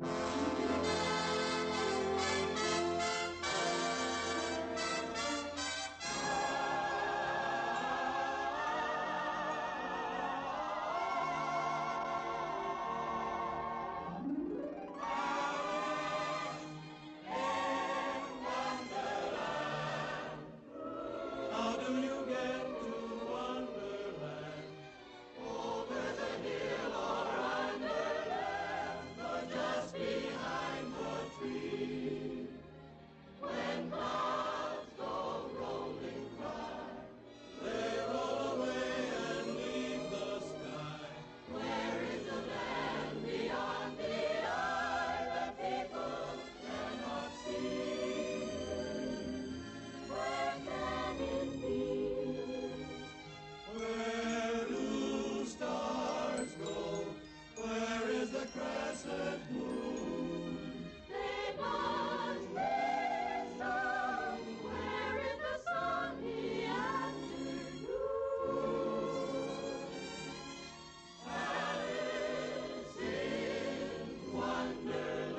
How do you get to Wonderland? Over the hill or underland, or just behind the tree? When clouds go rolling by, they roll away and leave the sky. Where is the land beyond the eye that people cannot see? Where can it be? Where do stars go? Where is the crescent moon? They must be somewhere in the sunny afternoon. Alice in Wonderland.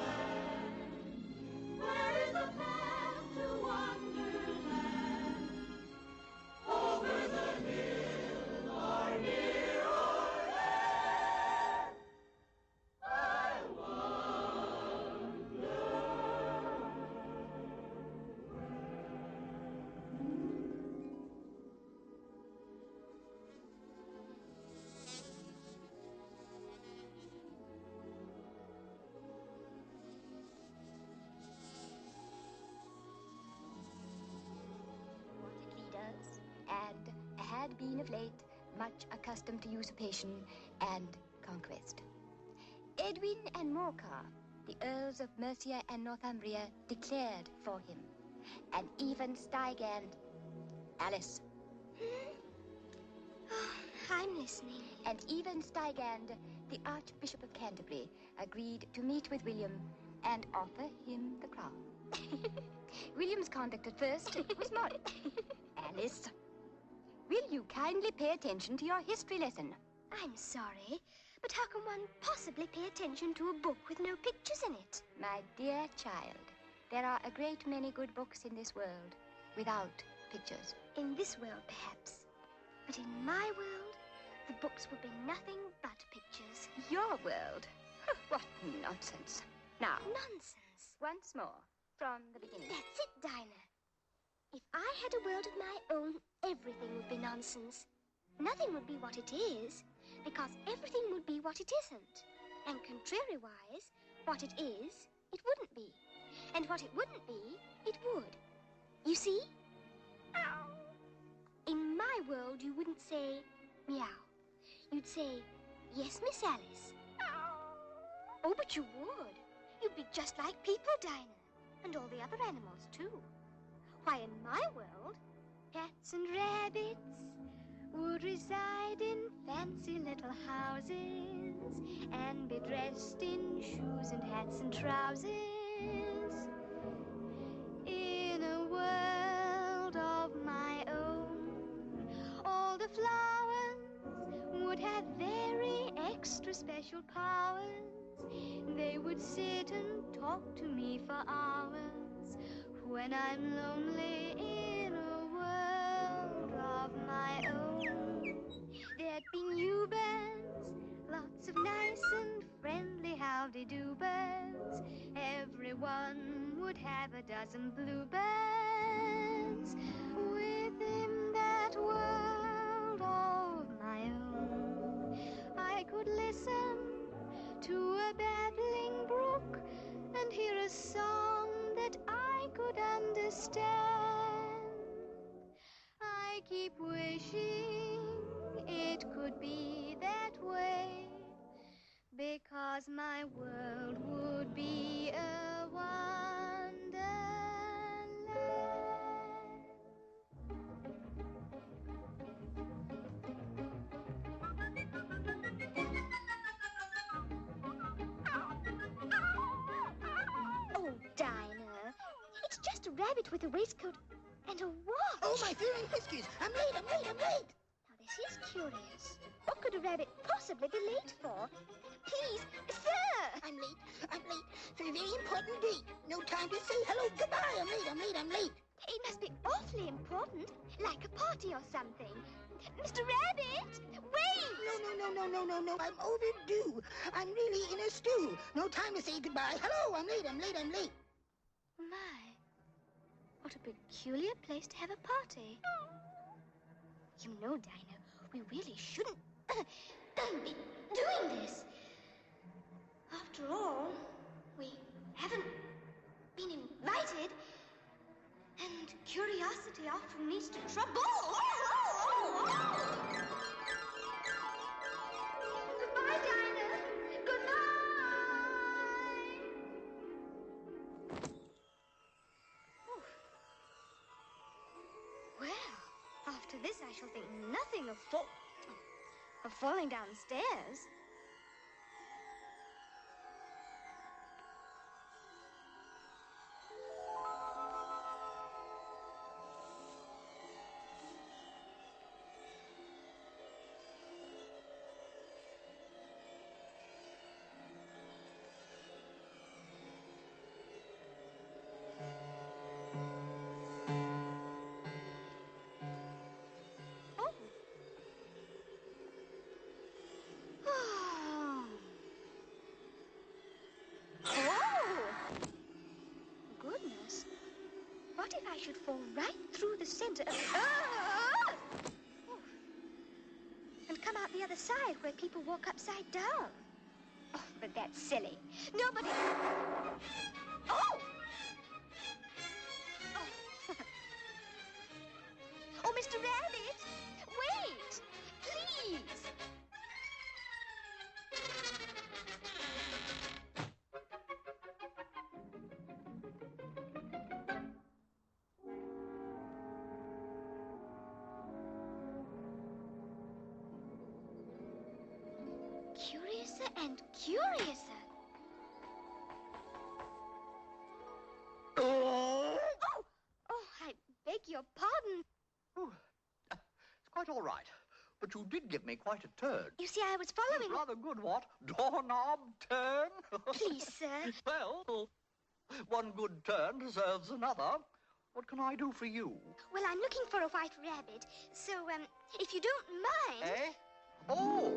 Where is the path to Wonderland? Over the hill or near or there, I wonder. Wanted leaders, and had been of late much accustomed to usurpation and conquest. Edwin and Morcar, the Earls of Mercia and Northumbria, declared for him, and even Stigand. Alice. Oh, I'm listening. And even Stigand, the Archbishop of Canterbury, agreed to meet with William and offer him the crown. William's conduct at first was moderate. Alice, will you kindly pay attention to your history lesson? I'm sorry, but how can one possibly pay attention to a book with no pictures in it? My dear child, there are a great many good books in this world without pictures. In this world, perhaps. But in my world, the books will be nothing but pictures. Your world? What nonsense. Now, Nonsense. once more, from the beginning. That's it, Dinah. If I had a world of my own, everything would be nonsense. Nothing would be what it is, because everything would be what it isn't. And contrary-wise, what it is, it wouldn't be. And what it wouldn't be, it would. You see? Ow. In my world, you wouldn't say, meow. You'd say, yes, Miss Alice. Ow. Oh, but you would. You'd be just like people, Dinah. And all the other animals, too. Why, in my world, cats and rabbits would reside in fancy little houses and be dressed in shoes and hats and trousers. In a world of my own, all the flowers would have very extra special powers. They would sit and talk to me for hours when I'm lonely in a world of my own. There'd be new birds, lots of nice and friendly howdy-do birds. Everyone would have a dozen bluebirds. Within that world of my own, I could listen to a babbling brook and hear a song that I could understand. I keep wishing it could be that way, because my world would be a wonderland. Dinah, it's just a rabbit with a waistcoat and a watch. Oh, my dear whiskies! I'm late. Now, this is curious. What could a rabbit possibly be late for? Please, sir! I'm late. time to say hello, goodbye. I'm late. It must be awfully important, like a party or something. Mr. Rabbit, wait! No. I'm overdue. I'm really in a stew. No time to say goodbye. Hello, I'm late. My, what a peculiar place to have a party. You know, Dinah, we really shouldn't be doing this. After all, we haven't been invited, and curiosity often leads to trouble. Goodbye, Dinah. Goodbye. Well, after this, I shall think nothing of falling downstairs. Goodness. What if I should fall right through the center of the earth? And come out the other side where people walk upside down? Oh, but that's silly. Nobody... Oh! Oh, Mr. Rabbit! Wait! Please! Curiouser and curiouser. Oh, I beg your pardon. Oh, it's quite all right. But you did give me quite a turn. You see, I was following... Rather good, what? Doorknob turn? Please, sir. Well, one good turn deserves another. What can I do for you? Well, I'm looking for a white rabbit. So, if you don't mind... Eh? Oh!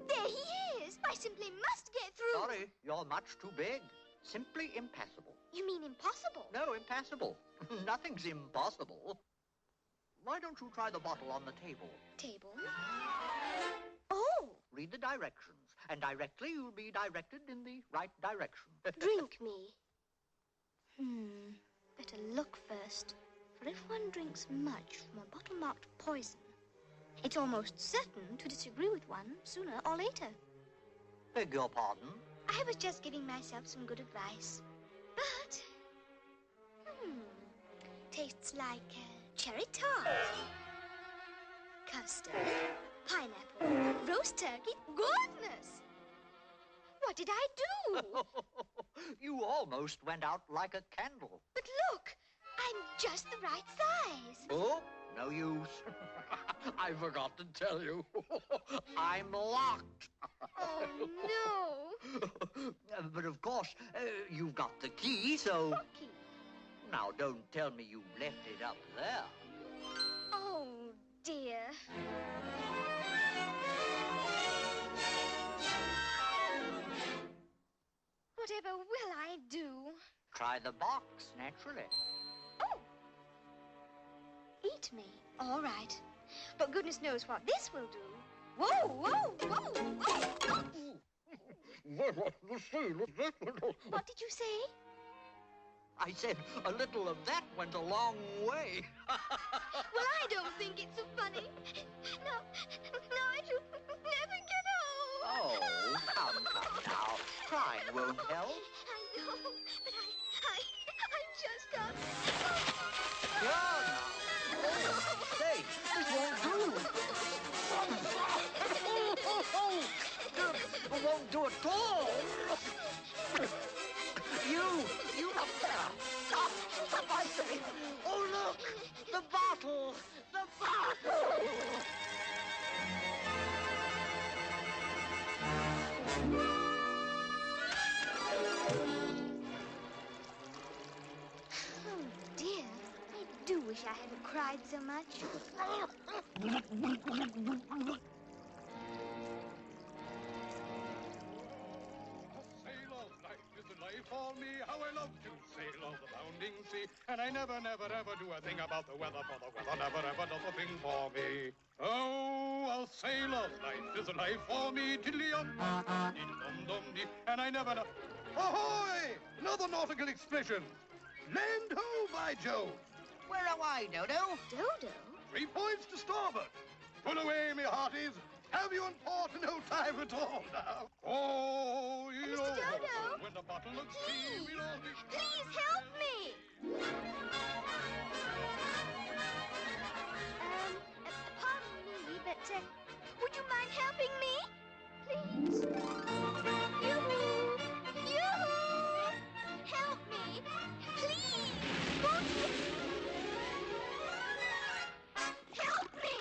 There he is! I simply must get through. Sorry, you're much too big. Simply impassable. You mean impossible? No, impassable. Nothing's impossible. Why don't you try the bottle on the table? Table? Oh! Read the directions, and directly you'll be directed in the right direction. Drink me. Better look first. For if one drinks much from a bottle marked poison, it's almost certain to disagree with one sooner or later. Beg your pardon? I was just giving myself some good advice. But, tastes like cherry tart, custard, pineapple, roast turkey. Goodness! What did I do? You almost went out like a candle. But look, I'm just the right size. Oh, no use. I forgot to tell you. I'm locked. Oh, no. But of course, you've got the key, so... What key? Now, don't tell me you left it up there. Oh, dear. Whatever will I do? Try the box, naturally. Oh! Eat me. All right. But goodness knows what this will do. Whoa, whoa, whoa, whoa! What did you say? I said a little of that went a long way. Well, I don't think it's so funny. No, I shall never get home. Oh, come now. Crying won't help. I know, but I just can't. Here now. Oh, say, this won't do. It won't do at all. You up there. Stop, I say. Oh, look, the bottle. The bottle. wish I hadn't cried so much. For me, how I love to sail on the bounding sea, and I never, never, ever do a thing about the weather, for the weather never, ever does a thing for me. Oh, a sailor's life is a life for me, diddly-dum-dum-dee, and I never, ahoy! Another nautical expression. Land ho, by Jove! Where away, Dodo? Dodo? 3 points to starboard. Pull away, me hearties. Have you and port no time at all now? Oh, you Mr. know, Dodo? when the bottle of tea, we'll all be... Please help me! Pardon me, but would you mind helping me? Please? Yoo-hoo! Yoo-hoo! Help me! Please! Won't you? Help me!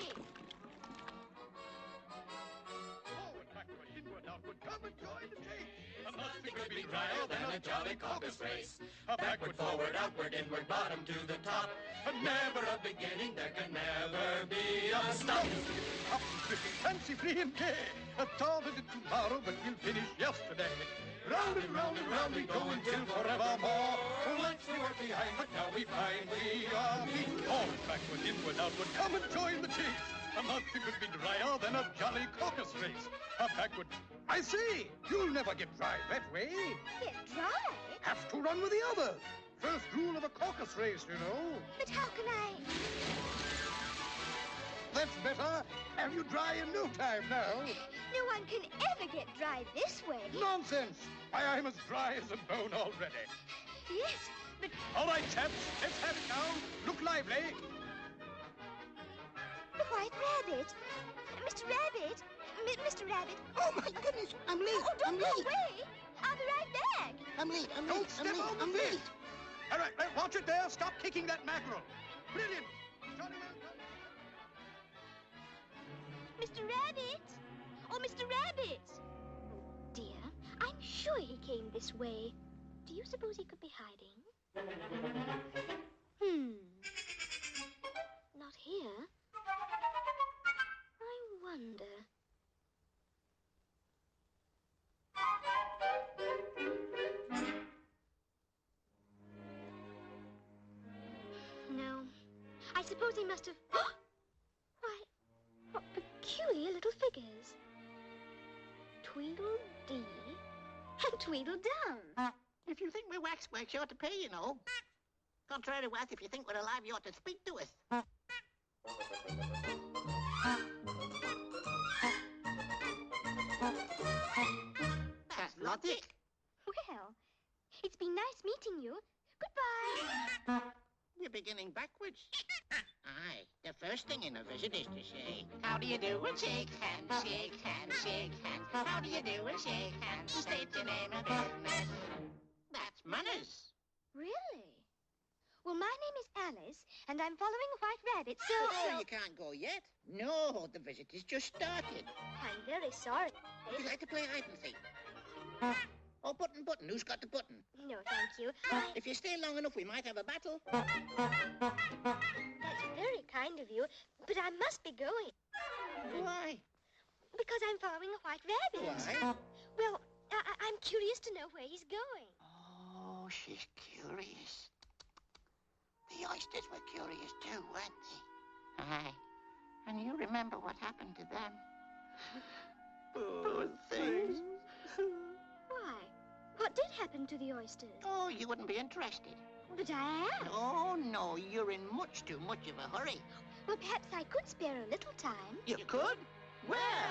Forward, backward, inward, outward, come and join the chase. Nothing could be drier than a jolly caucus race. A backward, forward, outward, inward, bottom to the top. And never a beginning, there can never be a stop. Up and fishing, fancy free and gay. A started it tomorrow, but we'll finish yesterday. Round and round and round we go until forevermore. Once we were behind, but now we find we are beat. Forward, backward, inward, outward, come and join the chase. And nothing could be drier than a jolly caucus race. A backward... I say, you'll never get dry that way. Get dry? Have to run with the others. First rule of a caucus race, you know. But how can I... That's better. Have you dry in no time now. No one can ever get dry this way. Nonsense. Why, I'm as dry as a bone already. Yes, but... All right, chaps, let's have it now. Look lively. The White Rabbit! Mr. Rabbit! Mr. Rabbit! Oh, my goodness, I'm late. Oh, don't I'm go late. away! I'll be right back! I'm late. I'm Don't late. step I'm late. on the I'm fish. late. All right, watch it there. Stop kicking that mackerel. Brilliant. Jolly well done. Mr. Rabbit! Oh, Mr. Rabbit! Oh, dear. I'm sure he came this way. Do you suppose he could be hiding? Not here. I wonder. No. I suppose he must have... Why, what peculiar little figures. Tweedledee and Tweedledum. If you think we're waxworks, you ought to pay, you know. Contrary to us, if you think we're alive, you ought to speak to us. That's logic. Well, it's been nice meeting you. Goodbye. You're beginning backwards. Aye, the first thing in a visit is to say, how do you do and shake hands, shake hands, shake hands. How do you do and shake hands, state your name and business. That's manners. Really? Well, my name is Alice, and I'm following a white rabbit, so... Oh, you can't go yet. No, the visit has just started. I'm very sorry. Would you like to play hide and seek? Oh, button, button. Who's got the button? No, thank you. If you stay long enough, we might have a battle. That's very kind of you, but I must be going. Why? Because I'm following a white rabbit. Why? Well, I'm curious to know where he's going. Oh, she's curious. The oysters were curious too, weren't they? Aye. And you remember what happened to them. Poor things. Why? What did happen to the oysters? Oh, you wouldn't be interested. But I am. Oh, no, you're in much too much of a hurry. Well, perhaps I could spare a little time. You could? Where?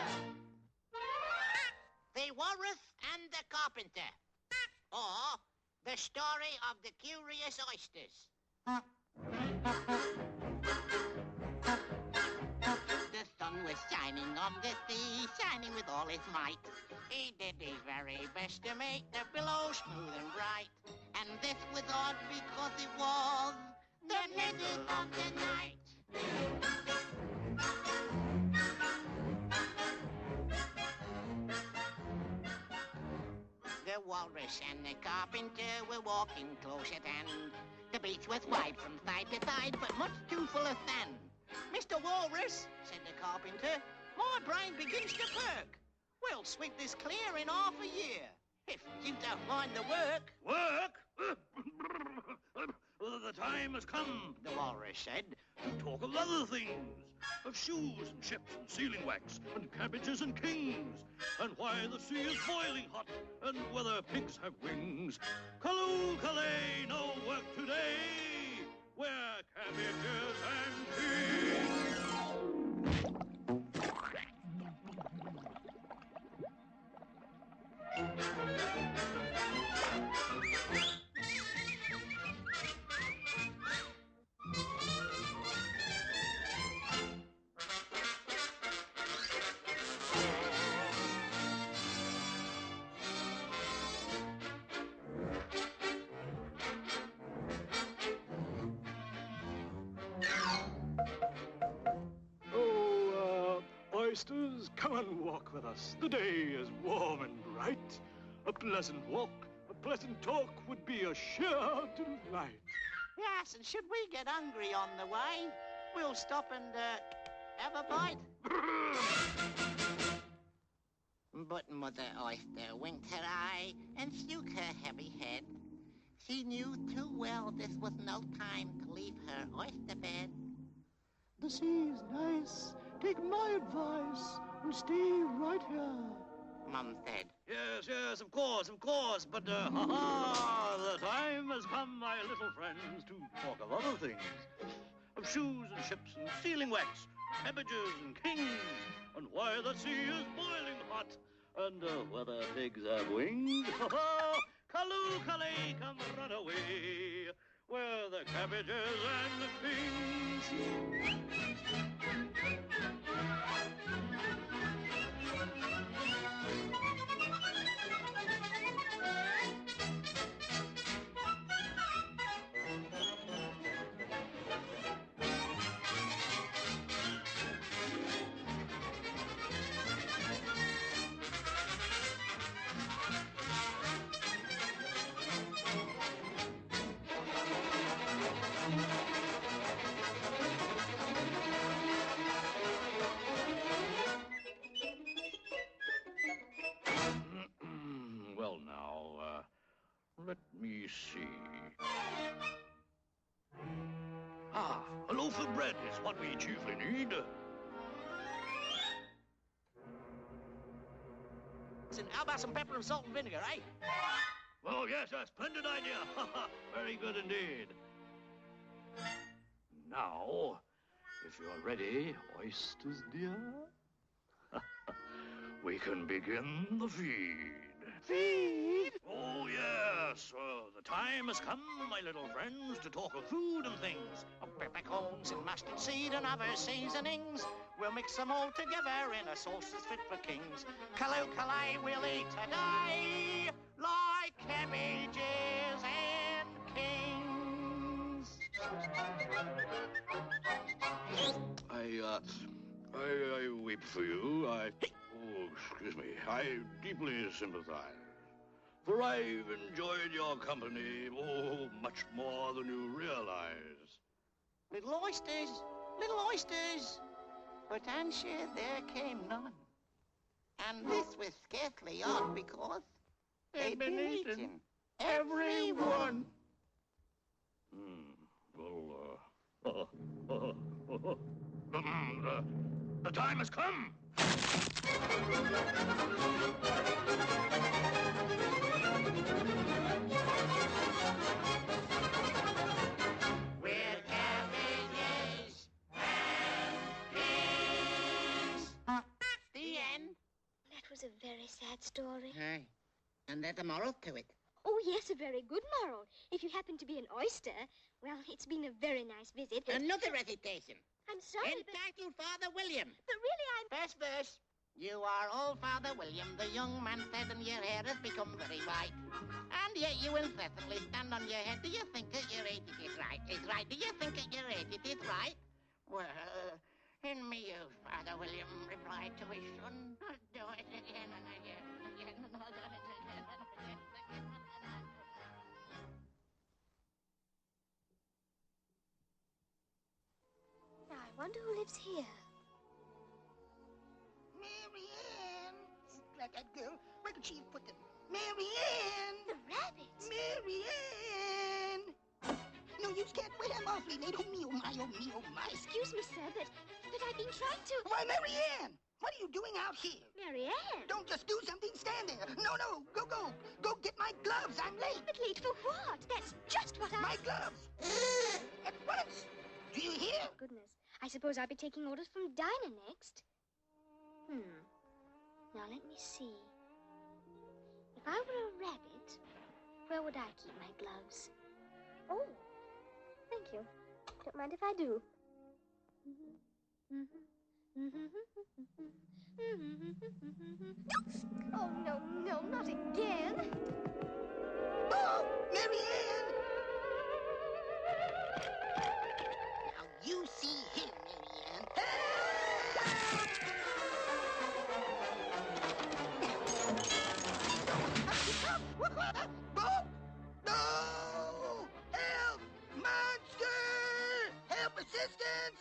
The Walrus and the Carpenter. Or the story of the curious oysters. The sun was shining on the sea, shining with all its might. He did his very best to make the billows smooth and bright. And this was odd because it was the middle of the night. The Walrus and the Carpenter were walking close at hand. The beach was wide from side to side, but much too full of sand. Mr. Walrus, said the carpenter, my brain begins to perk. We'll sweep this clear in half a year, if you don't mind the work. Work? The time has come, The walrus said. to talk of other things. Of shoes and ships and sealing wax and cabbages and kings. And why the sea is boiling hot and whether pigs have wings. Callooh, Calais, no work today. We're cabbages and kings. Oysters, come and walk with us. The day is warm and bright. A pleasant walk, a pleasant talk would be a sheer delight. Yes, and should we get hungry on the way, we'll stop and, have a bite. But Mother Oyster winked her eye and shook her heavy head. She knew too well this was no time to leave her oyster bed. The sea's nice. Take my advice and stay right here. Mum said. Yes, of course, but, the time has come, my little friends, to talk of other things. Of shoes and ships and sealing wax, cabbages and kings, and why the sea is boiling hot, and whether pigs have wings. Callooh, Calais, come run away, where the cabbages and the kings. Well, now, let me see. A loaf of bread is what we chiefly need. How about some pepper and salt and vinegar, eh? Oh, yes, a splendid idea. Very good indeed. Now, if you're ready, oysters dear, we can begin the feed. Feed? Oh, yes. The time has come, my little friends, to talk of food and things. Of peppercorns and mustard seed and other seasonings. We'll mix them all together in a sauce that's fit for kings. Callooh, Calais, we'll eat today like cabbages and kings. I weep for you. Oh, excuse me. I deeply sympathize. For I've enjoyed your company, much more than you realize. Little oysters. But answer there came none. And this was scarcely odd because they'd been eaten. Every one. The time has come. We're cabbages and kings. The end. That was a very sad story. Hey, and there's a moral to it. Oh, yes, a very good moral. If you happen to be an oyster, well, it's been a very nice visit. But Another recitation. I'm sorry, but Entitled Father William. really I'm... First verse. You are old Father William, the young man said, and your hair has become very white. And yet you incessantly stand on your head. Do you think at your age it is right? Is right? Do you think at your age it is right? Well, in me youth, Father William replied to his son, I'll do it again and again and again and I'll do it again and again and again. wonder who lives here. Marianne. Like that girl. Where could she have put them? Marianne. The rabbit. Marianne. No, you can't wait. I'm awfully late. Oh, me, oh, my, oh, me, oh, my. Excuse me, sir, but I've been trying to... Why, Marianne, what are you doing out here? Marianne? Don't just do something, stand there. No, go. Go get my gloves. I'm late. But late for what? That's just what My gloves. At once. Do you hear? Goodness. I suppose I'll be taking orders from Dinah next. Now, let me see. If I were a rabbit, where would I keep my gloves? Oh, thank you. Don't mind if I do. Oh, no, not again. Oh, Marianne. Now, you see here, Marianne. Help! No! Help! Monster! Help! Assistance!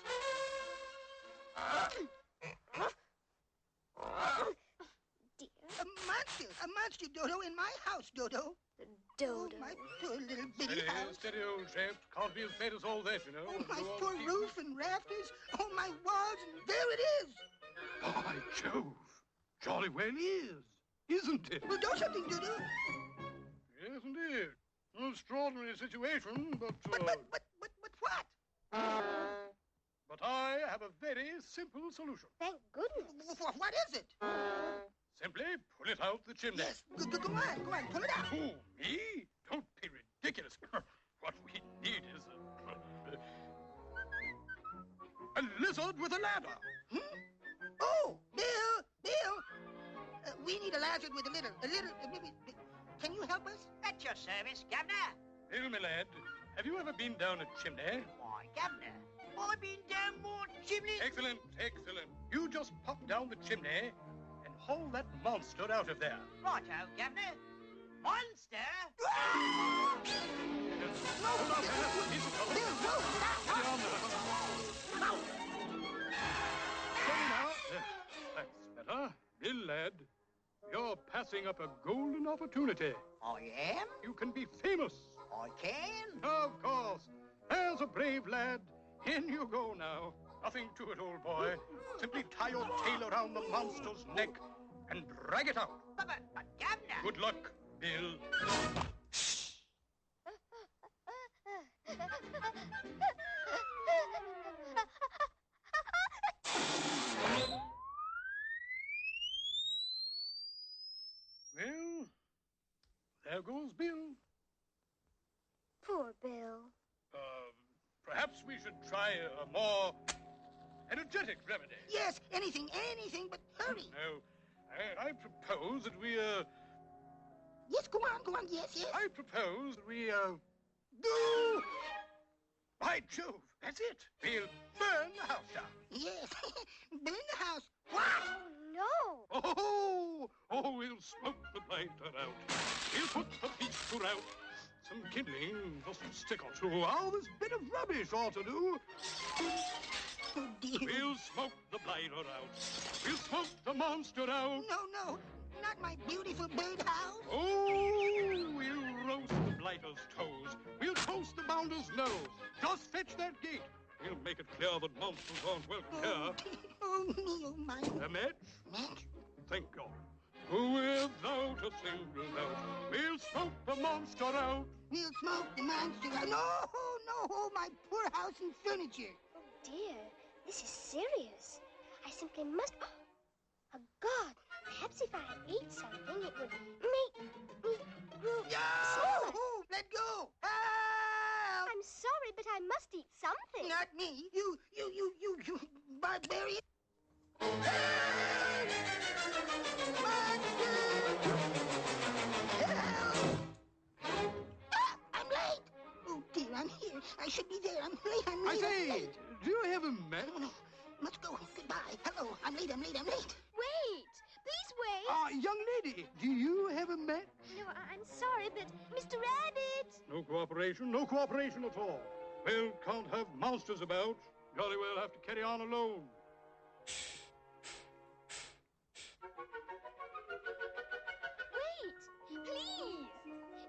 Dear. A monster, Dodo, in my house, Dodo. The dodo. Oh, my poor little bitty house. Steady, old chap. Can't be as bad as all that, you know. Oh, my Go on, poor keep- roof and rafters. Oh, my walls, and there it is. By Jove. Jolly well is, isn't it? Well, do something, Dodo. Yes, indeed. An extraordinary situation, but... But what? But I have a very simple solution. Thank goodness. What is it? Simply pull it out the chimney. Yes, go on, pull it out. Who, me? Don't be ridiculous. What we need is a lizard with a ladder. Oh, Bill. We need a lizard with a little. Can you help us? At your service, Governor. Bill, my lad, have you ever been down a chimney? Why, Governor, I've been down more chimneys. Excellent. You just pop down the chimney and haul that monster out of there. Righto, Governor. Monster! That's better. Bill, lad, you're passing up a golden opportunity. I am? You can be famous. I can? Of course. There's a brave lad. In you go now. Nothing to it, old boy. Simply tie your tail around the monster's neck and drag it out. But, Governor... Good luck, Bill. Well, there goes Bill. Poor Bill. Perhaps we should try a more energetic remedy. Yes, anything, but hurry. No, I propose that we, Yes, go on, yes. I propose that we, Do! by Jove, that's it. We'll burn the house down. Yes, burn the house. What? Oh, no. Oh, we'll smoke the blighter out. We'll put the peach out. Some kindling, just a stick or two. All this bit of rubbish ought to do. Oh, dear. We'll smoke the blighter out. We'll smoke the monster out. No, not my beautiful birdhouse. Oh, we'll roast the blighter's toes. We'll toast the bounder's nose. Just fetch that gate. We'll make it clear that monsters aren't welcome here. Oh, me, oh, my. A match? Match? Thank God. Without a single doubt, we'll smoke the monster out. We'll smoke the monster out. No, oh, my poor house and furniture. Oh, dear. This is serious. I simply must... Oh, God. Perhaps if I ate something, it would make me grow smaller. Oh, let go. Help! I'm sorry, but I must eat something. Not me. You barbarian. Help! I'm late. Oh, dear, I'm here. I should be there. I'm late. I'm I late. say, I'm late. do you have a match? No. Must go. Goodbye. Hello. I'm late. Wait. Please wait. Young lady, do you have a match? No, I'm sorry, but Mr. Rabbit. No cooperation at all. Well, can't have monsters about. Jolly well have to carry on alone. Wait, please.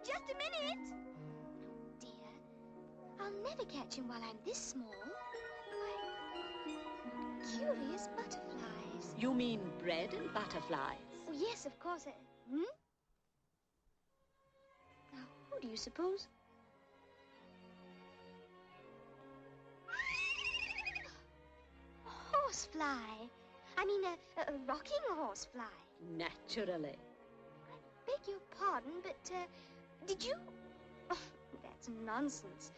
Just a minute. Oh, dear. I'll never catch him while I'm this small. Why, curious butterflies. You mean bread and butterflies? Oh, yes, of course. Now, who do you suppose? Horsefly. I mean, a rocking horsefly. Naturally. Beg your pardon, but, did you... Oh, that's nonsense.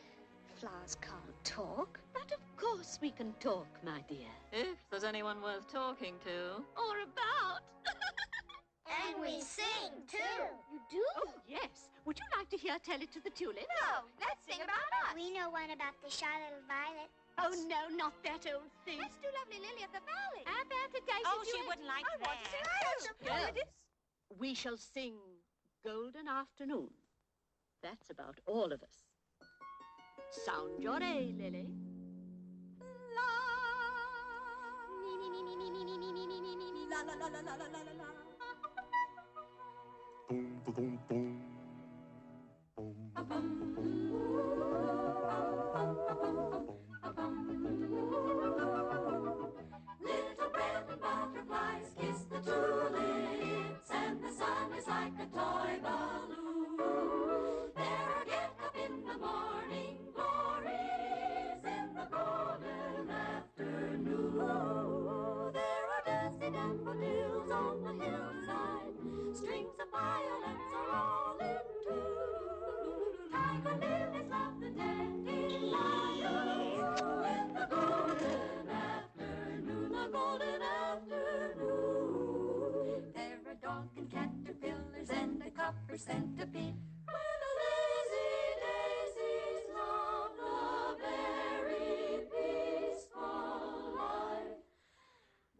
Flowers can't talk. But of course we can talk, my dear. If there's anyone worth talking to. Or about. And we sing, too. You do? Oh, yes. Would you like to hear Tell It to the Tulip? No, let's sing about us. We know one about the shy little violet. Oh, no, not that old thing. Let's do Lovely Lily of the Valley. How about a Daisy Oh, she Duet? wouldn't like I want to sing that. Such a Girls, poet. we shall sing Golden Afternoon. That's about all of us. Sound your A, Lily. La la la la la la la la. Boom, boom, boom. Little brown butterflies kiss the tulips, and the sun is like a toy balloon. There get up in the morning glories in the golden afternoon. There are dancing daffodils on the hillside, strings of violets are all in tune. Tiger lilies love the dandelions in the golden afternoon, the golden afternoon. There are dog and caterpillars and a copper centipede, where the lazy daisies love the very peaceful life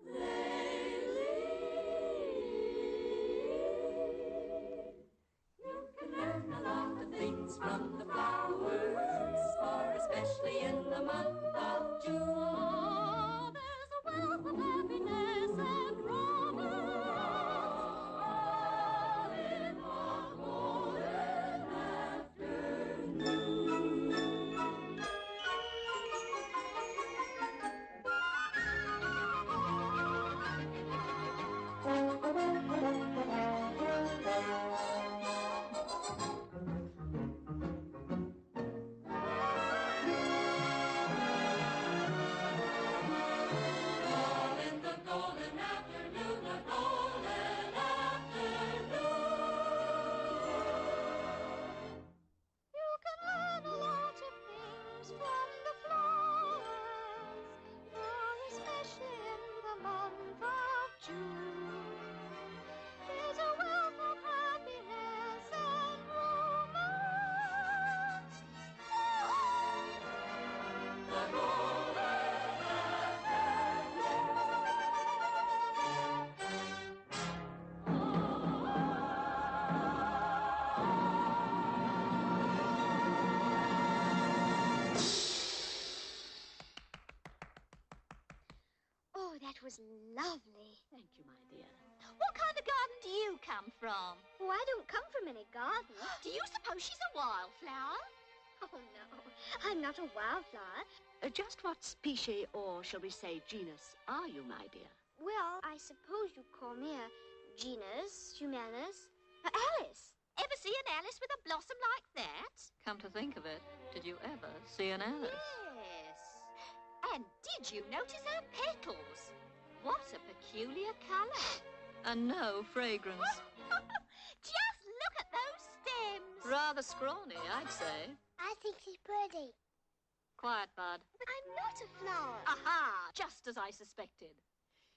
they lead. You can learn a lot of things from the flowers, for especially in the month of June, there's a wealth of happiness and romance, all in one golden afternoon. All in the golden afternoon, the golden afternoon. You can learn a lot of things from the flowers, for especially in the month of June. There's a wealth of happiness and romance. The golden Oh, that was lovely. Thank you, my dear. What kind of garden do you come from? Oh, I don't come from any garden. Do you suppose she's a wildflower? Oh, no, I'm not a wildflower. Just what species, or shall we say genus, are you, my dear? Well, I suppose you'd call me a genus, humanus, Alice. Ever see an Alice with a blossom like that? Come to think of it, did you ever see an Alice? Yes. And did you notice her petals? What a peculiar colour. And no fragrance. Just look at those stems. Rather scrawny, I'd say. I think she's pretty. Quiet, bud. But I'm not a flower. Aha! Just as I suspected.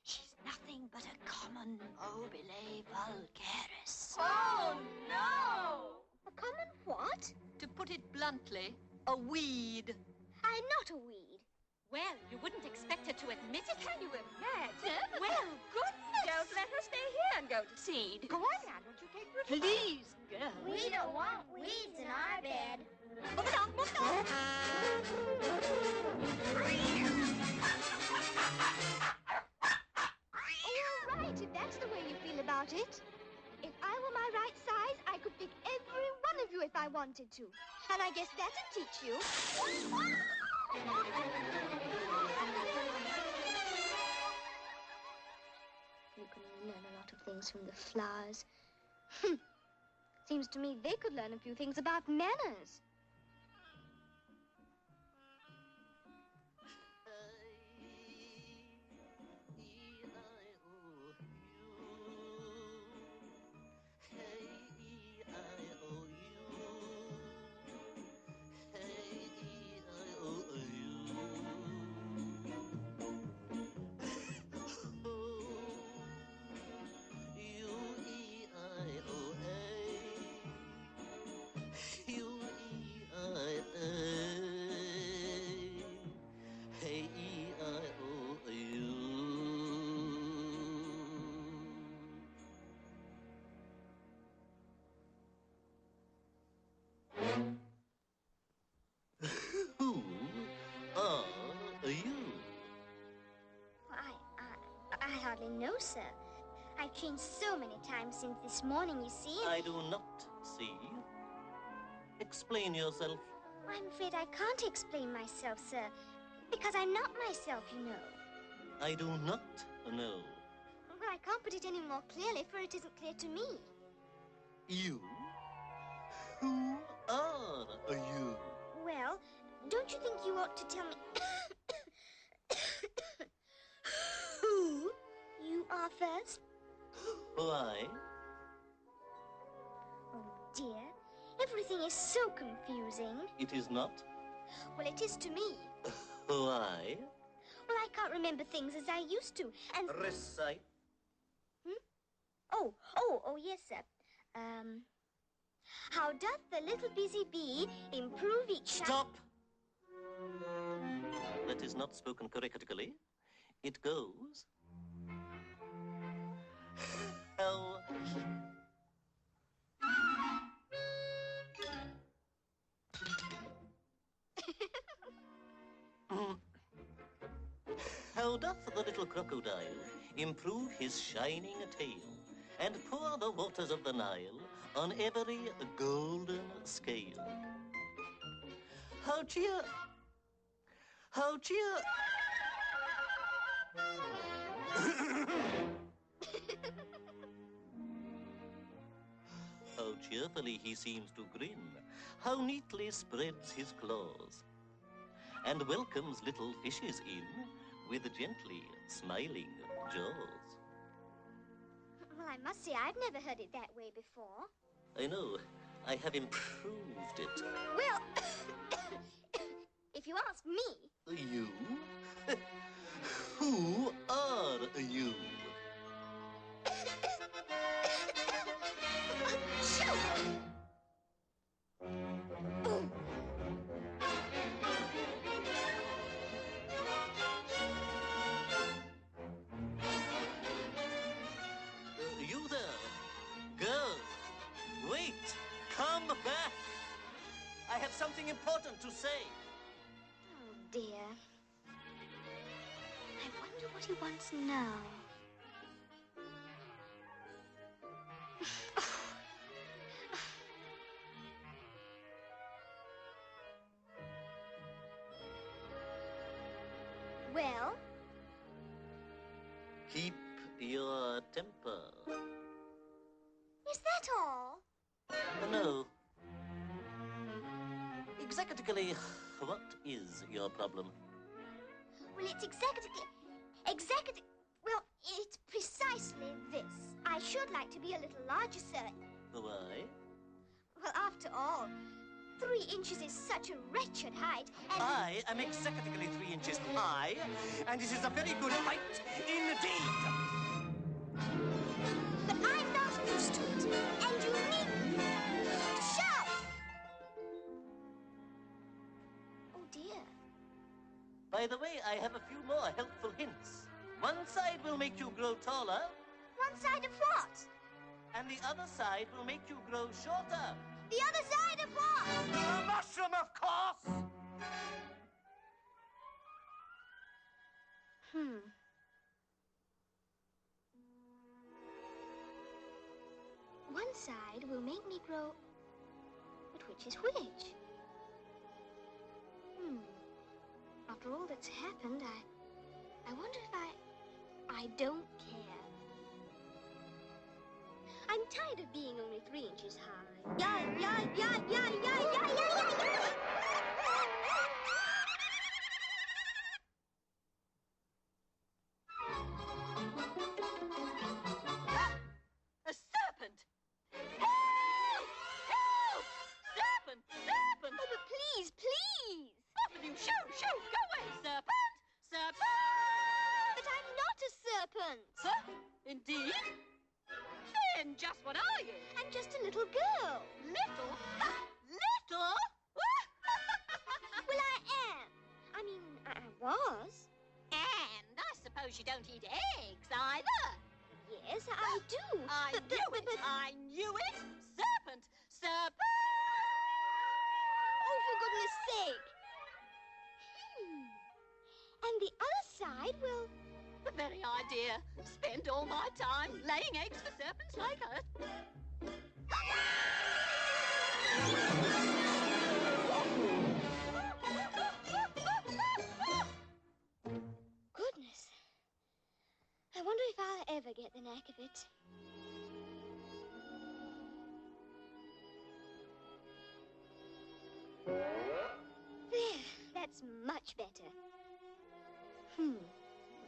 She's nothing but a common obile vulgaris. Oh, no! A common what? To put it bluntly, a weed. I'm not a weed. Well, you wouldn't expect her to admit it, can you imagine? Well, goodness! Don't let her stay here and go to seed. Go on now, don't you take your Please, girl. We don't want weeds in our bed. Move it on, move it on. about it. If I were my right size, I could pick every one of you if I wanted to. And I guess that'd teach you. You can learn a lot of things from the flowers. Seems to me they could learn a few things about manners. I hardly know, sir. I've changed so many times since this morning, you see. I do not see. Explain yourself. I'm afraid I can't explain myself, sir, because I'm not myself, you know. I do not know. Well, I can't put it any more clearly, for it isn't clear to me. You? Who are you? Well, don't you think you ought to tell me who you are first? Why? Oh, dear. Everything is so confusing. It is not. Well, it is to me. Why? Well, I can't remember things as I used to, and... Recite. Oh, yes, sir. How doth the little busy bee improve each... Stop! That is not spoken correctly. It goes... How doth the little crocodile improve his shining tail and pour the waters of the Nile on every golden scale? How cheer... How cheerfully he seems to grin, how neatly spreads his claws, and welcomes little fishes in with gently smiling jaws. Well, I must say, I've never heard it that way before. I know. I have improved it. Well, if you ask me... You? Who are you? You there? Girl, wait! Come back! I have something important to say. Oh, dear. I wonder what he wants now. Well? Keep your temper. Is that all? No. Exactly, what is your problem? Well, it's well, it's precisely this. I should like to be a little larger, sir. Why? Well, after all, 3 inches is such a wretched height, and... I am exactly 3 inches high, and it is a very good height indeed. But I'm not used to it, and you needn't shout! Oh, dear. By the way, I have a few more helpful hints. One side will make you grow taller. One side of what? And the other side will make you grow shorter. The other side of what? A mushroom, of course! grow. But which is which? After all that's happened, I wonder if I don't care. I'm tired of being only 3 inches high. Yah, yah, yah, yah, yah, yah, yah, yah, yah. A serpent! Help! Help! Serpent! Serpent! Oh, but please, please! Off with you! Shoo! Shoo! Go away! Serpent! Serpent! But I'm not a serpent! Huh? Indeed? Then just what are you? I'm just a little girl. Little? Little? Well, I am. I mean, I was. And I suppose you don't eat eggs either. Yes, I do. I knew it! I knew it! Serpent! Serpent! Oh, for goodness sake. And the other side will... The very idea. Spend all my time laying eggs for serpents like us. Goodness. I wonder if I'll ever get the knack of it. There, that's much better.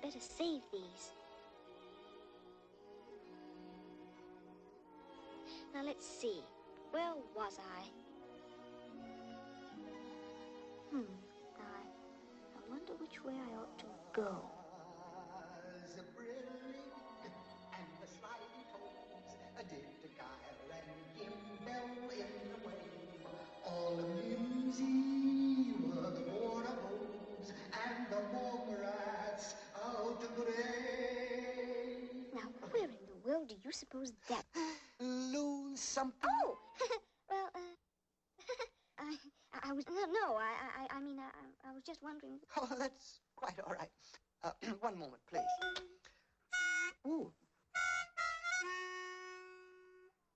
Better save these. Now let's see. Where was I? I wonder which way I ought to go. And the slimy toes did the gyre and gimble in the wave. All mimsy were the water hose and the mole rats out of the rain. Now, where in the world do you suppose that... Lose something? Oh! Well, I was... No, I mean, I was just wondering... Oh, that's quite all right. One moment, please. Ooh.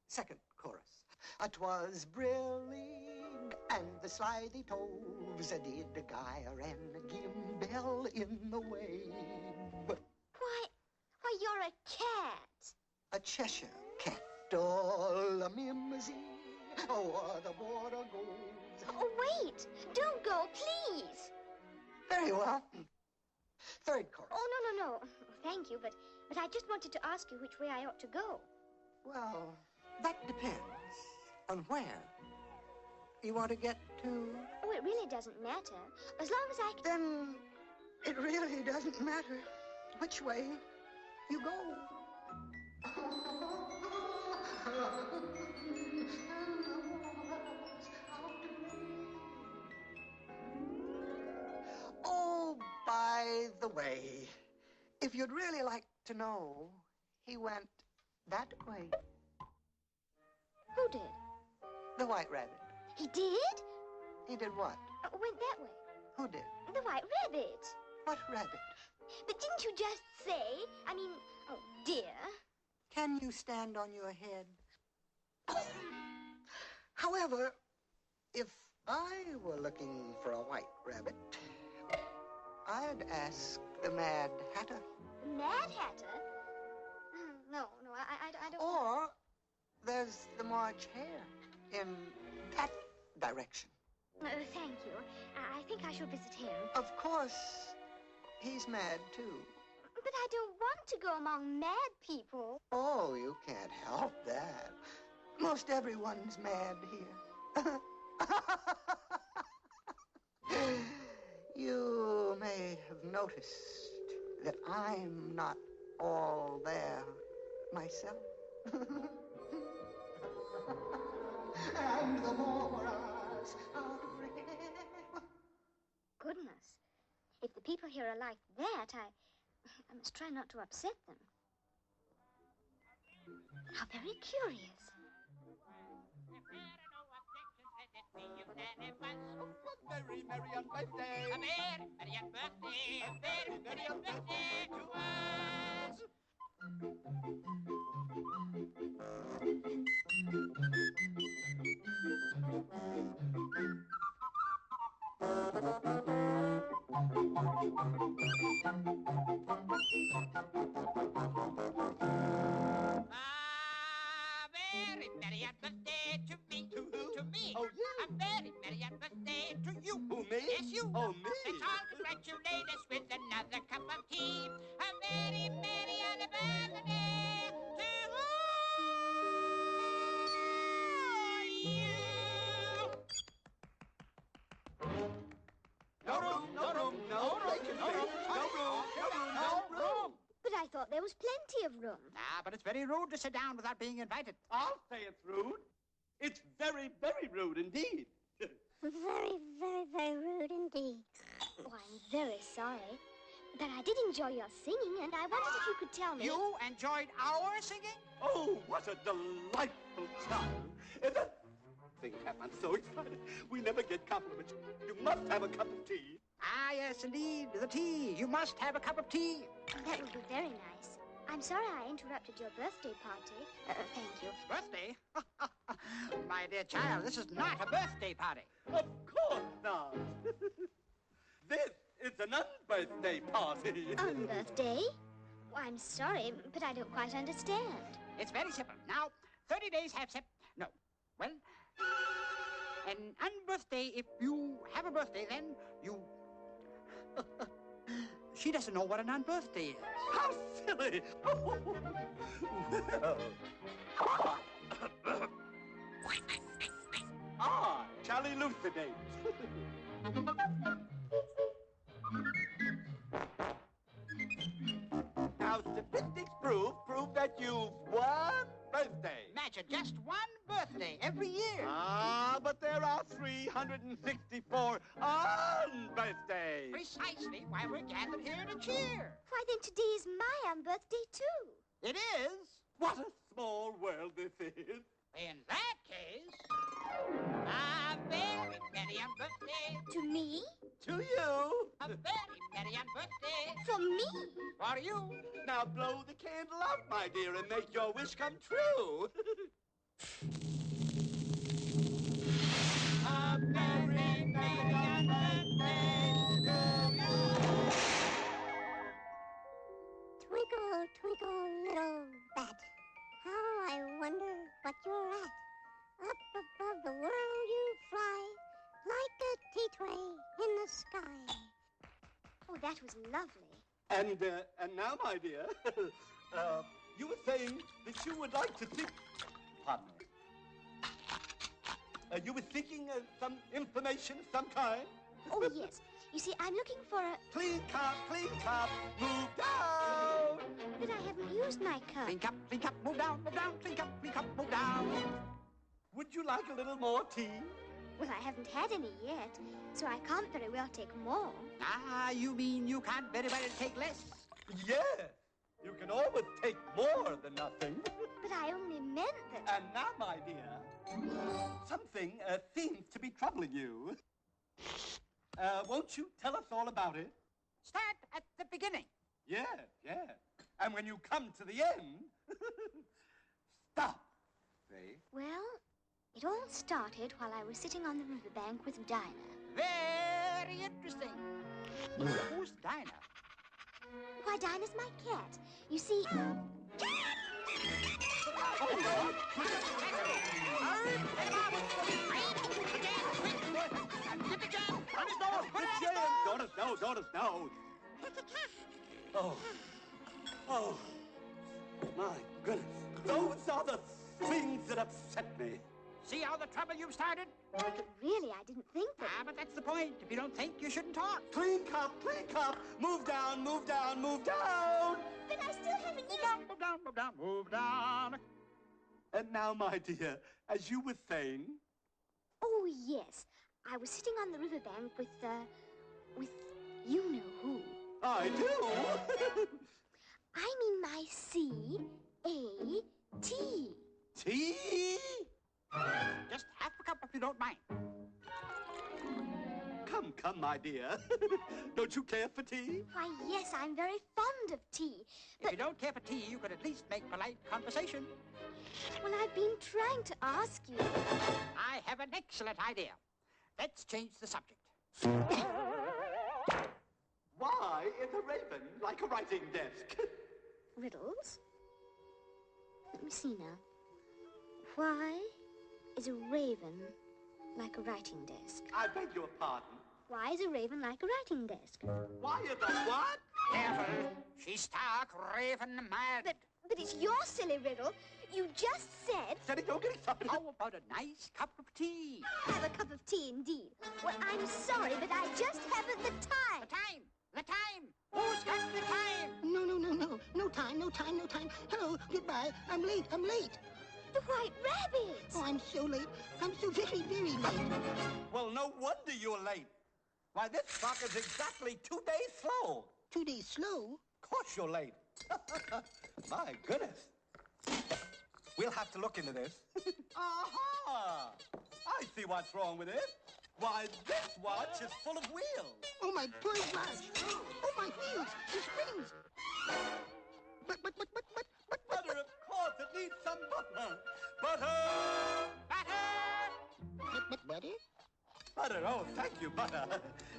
Second chorus. 'Twas brillig and the slithy toves did the gyre and gimble in the wave. Why, you're a cat. A Cheshire cat, all a mimsy, o'er the border goes. Oh, wait! Don't go, please! Very well. Third chorus. Oh, no. Thank you, but I just wanted to ask you which way I ought to go. Well, that depends on where you want to get to. Oh, it really doesn't matter. As long as I can... Then it really doesn't matter which way you go. Oh, by the way, if you'd really like to know, he went that way. Who did? The White Rabbit. He did? He did what? Went that way. Who did? The White Rabbit. What rabbit? But didn't you just say... I mean, oh, dear. Can you stand on your head? However, if I were looking for a white rabbit, I'd ask the Mad Hatter. Mad Hatter? No, I don't... Or there's the March Hare in that direction. Thank you. I think I shall visit him. Of course, he's mad, too. But I don't want to go among mad people. Oh, you can't help that. Most everyone's mad here. You may have noticed that I'm not all there myself. And the more out of breath. Goodness. If the people here are like that, I must try not to upset them. How very curious. Very merry on birthday. A very merry on birthday. A very merry on birthday to us. Oh, me? Let's all congratulate us with another cup of tea. A very merry anniversary to you. No room, no room, no bacon, no room, no room, no room. But I thought there was plenty of room. Ah, but it's very rude to sit down without being invited. I'll say it's rude. It's very, very rude indeed. Very, very, very rude indeed. Oh, I'm very sorry. But I did enjoy your singing, and I wondered if you could tell me... You enjoyed our singing? Oh, what a delightful time. Thing happened. I'm so excited. We never get compliments. You must have a cup of tea. Ah, yes, indeed. The tea. You must have a cup of tea. That would be very nice. I'm sorry I interrupted your birthday party. Thank you. Birthday? My dear child, this is not a birthday party. Of course not. This is an unbirthday party. Unbirthday? Well, I'm sorry, but I don't quite understand. It's very simple. Now, 30 days have No. Well, an unbirthday, if you have a birthday, then you... She doesn't know what an unbirthday is. How silly! Oh. I shall elucidate. Now, statistics prove that you've one birthday. Imagine just one birthday every year. Ah, but there are 364 unbirthdays. Precisely why we're gathered here to cheer. Why, then today is my unbirthday, too. It is? What a small world this is. In that case, a very merry unbirthday. To me? To you. A very merry unbirthday. For me? For you. Now blow the candle out, my dear, and make your wish come true. A very merry unbirthday to you. Twinkle, twinkle, little bat, how I wonder what you're at. Up above the world you fly, like a tea tray in the sky. Oh, that was lovely. And now, my dear, you were saying that you would like to think... Pardon me. You were seeking some information of some kind? Oh, yes. You see, I'm looking for a... Clean cup, move down! But I haven't used my cup. Clean cup, move down, clean cup, move down. Would you like a little more tea? Well, I haven't had any yet, so I can't very well take more. Ah, you mean you can't very well take less? Yes. You can always take more than nothing. But I only meant that... And now, my dear, something seems to be troubling you. Won't you tell us all about it? Start at the beginning. Yes. And when you come to the end, stop. See? Well, it all started while I was sitting on the riverbank with Dinah. Very interesting. Who's Dinah? Why, Dinah's my cat. You see... Daughters, no. Oh, my goodness. Those are the things that upset me. See all the trouble you've started? But really, I didn't think that... Ah, but that's the point. If you don't think, you shouldn't talk. Clean cup. Move down. But I still haven't used... Move down. And now, my dear, as you were saying... Oh, yes. I was sitting on the riverbank with you know who. I do. I mean my C-A-T. Tea? Just half a cup if you don't mind. Come, my dear. Don't you care for tea? Why, yes, I'm very fond of tea. But... If you don't care for tea, you could at least make polite conversation. Well, I've been trying to ask you. I have an excellent idea. Let's change the subject. Why is a raven like a writing desk? Riddles? Let me see now. Why is a raven like a writing desk? I beg your pardon. Why is a raven like a writing desk? Why is the what? Careful. She's stark raven mad. But it's your silly riddle. You just said... Said it, don't get excited. How about a nice cup of tea? Have a cup of tea, indeed. Well, I'm sorry, but I just haven't the time. The time! The time! Who's got the time? No. No time, no time, no time. Hello, goodbye. I'm late. The White Rabbit! Oh, I'm so late. I'm so very, very late. Well, no wonder you're late. Why, this clock is exactly 2 days slow. 2 days slow? Of course you're late. My goodness. We'll have to look into this. Aha! I see what's wrong with it. Why, this watch is full of wheels. Oh, my poor watch. Oh, my wheels. The springs. But. Butter, of course. It needs some butter. Butter! Butter! But butter? Butter. Oh, thank you, butter.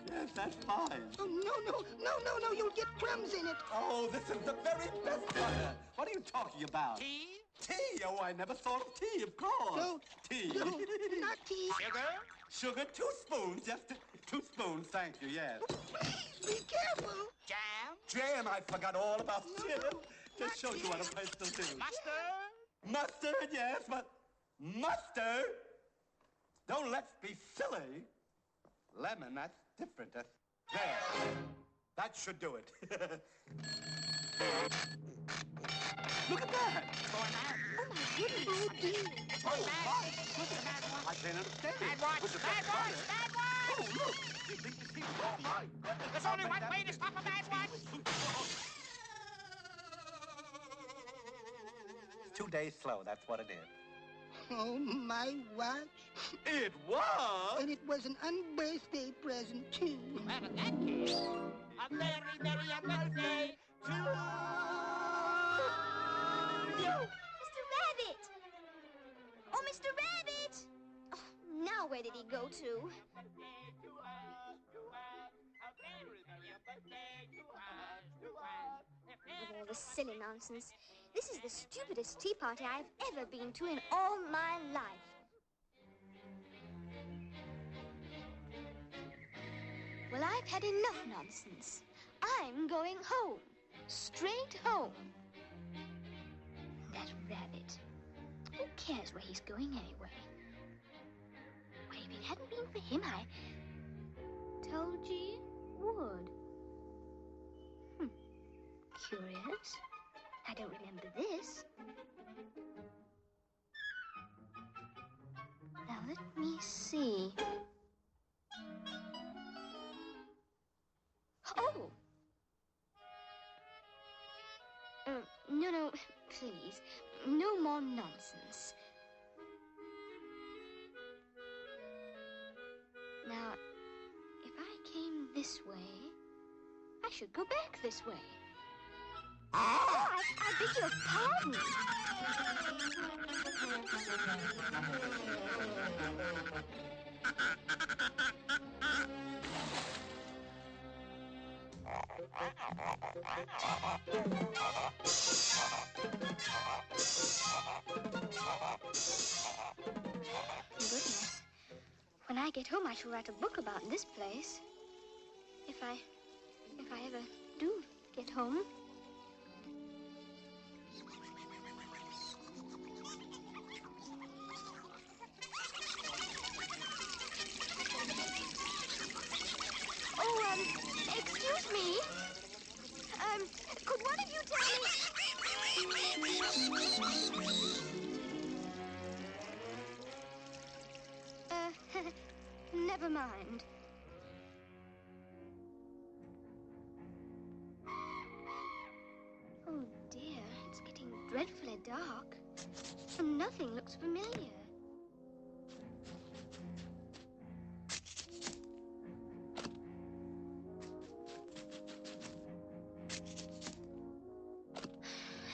Yes, that's fine. Oh, no. You'll get crumbs in it. Oh, this is the very best butter. What are you talking about? Tea? Tea? Oh, I never thought of tea, of course. No. Tea. No, not tea. Sugar? Sugar, 2 spoons. Just 2 spoons, thank you, yes. Oh, please, be careful. Jam? Jam, I forgot all about jam. No, Just show you what a place to do. Mustard? Mustard, yes, but mustard? Don't let's be silly. Lemon, that's different. There. That should do it. Look at that. Going mad. Oh, my goodness. Oh, dear. Going mad. Look at that I watch. can't understand it. Bad watch. With the Bad butter. watch. Bad watch. Oh, look. You think you see? Oh, my goodness. There's only one way to stop a bad watch. 2 days slow, that's what it is. Oh, my watch. It was? And it was an unbirthday present, too. Well, in that case, a very, very birthday to you. Mr. Rabbit! Oh, Mr. Rabbit! Oh, now where did he go to? Of all the silly nonsense. This is the stupidest tea party I've ever been to in all my life. Well, I've had enough nonsense. I'm going home. Straight home. That rabbit. Who cares where he's going anyway? Why, if it hadn't been for him, I told you would. Curious. I don't remember this. Now, let me see. Oh! No, please. No more nonsense. Now, if I came this way, I should go back this way. Oh, I beg your pardon. Goodness. When I get home, I shall write a book about this place. If I ever do get home. Excuse me. Could one of you tell me? Never mind. Oh dear, it's getting dreadfully dark. And nothing looks familiar.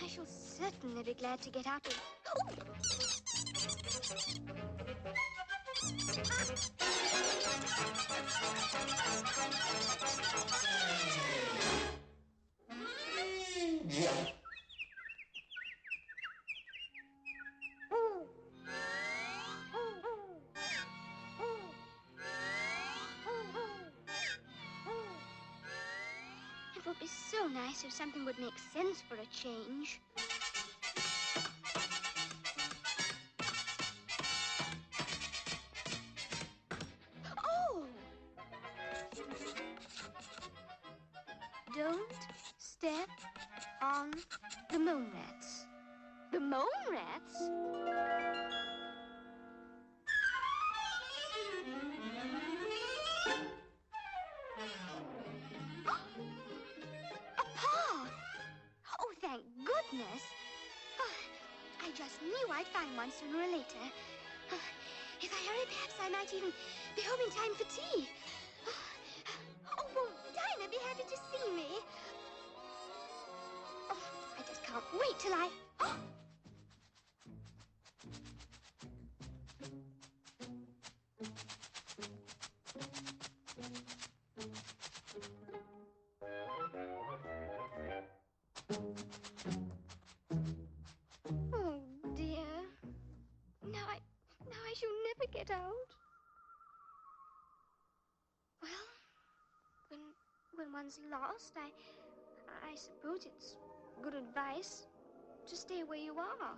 I shall certainly be glad to get out of... Oh! be so nice if something would make sense for a change. Oh! Don't step on the moon rats. The moon rats? A path! Oh, thank goodness. Oh, I just knew I'd find one sooner or later. If I hurry, perhaps I might even be home in time for tea. Oh, won't Dinah be happy to see me? Oh, I just can't wait till I... Oh! Oh, dear. Now I shall never get out. Well, when one's lost, I suppose it's good advice to stay where you are